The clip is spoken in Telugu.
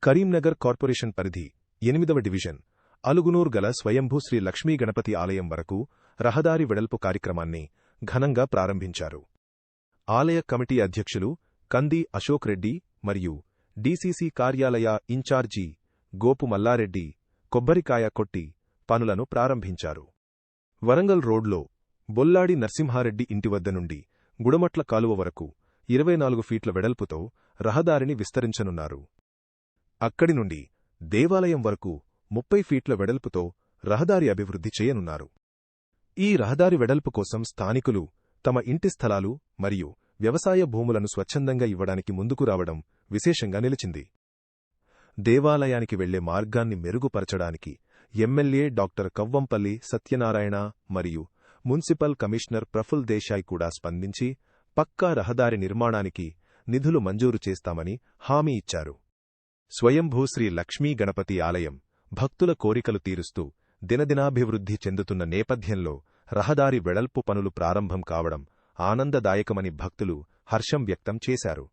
కరీంనగర్ కార్పొరేషన్ పరిధి 8వ డివిజన్ అలుగునూర్ గల స్వయంభూ శ్రీ లక్ష్మీ గణపతి ఆలయం వరకు రహదారి వెడల్పు కార్యక్రమాన్ని ఘనంగా ప్రారంభించారు. ఆలయ కమిటీ అధ్యక్షులు కంది అశోక్ రెడ్డి మరియు డీసీసీ కార్యాలయ ఇన్ఛార్జి గోపు మల్లారెడ్డి కొబ్బరికాయ కొట్టి పనులను ప్రారంభించారు. వరంగల్ రోడ్లో బొల్లాడి నర్సింహారెడ్డి ఇంటివద్ద నుండి గుడమట్ల కాలువ వరకు 24 ఫీట్ల వెడల్పుతో రహదారిని విస్తరించనున్నారు. అక్కడి నుండి దేవాలయం వరకు 30 ఫీట్ల వెడల్పుతో రహదారి అభివృద్ధి చేయనున్నారు. ఈ రహదారి వెడల్పు కోసం స్థానికులు తమ ఇంటి స్థలాలు మరియు వ్యవసాయ భూములను స్వచ్ఛందంగా ఇవ్వడానికి ముందుకు రావడం విశేషంగా నిలిచింది. దేవాలయానికి వెళ్లే మార్గాన్ని మెరుగుపరచడానికి ఎమ్మెల్యే డాక్టర్ కవ్వంపల్లి సత్యనారాయణ మరియు మున్సిపల్ కమిషనర్ ప్రఫుల్ దేశాయ్ కూడా స్పందించి పక్కా రహదారి నిర్మాణానికి నిధులు మంజూరు చేస్తామని హామీ ఇచ్చారు. స్వయంభూ శ్రీ లక్ష్మీ గణపతి ఆలయం భక్తుల కోరికలు తీరుస్తూ దినదినాభివృద్ధి చెందుతున్న నేపథ్యంలో రహదారి వెడల్పు పనులు ప్రారంభం కావడం ఆనందదాయకమని భక్తులు హర్షం వ్యక్తం చేశారు.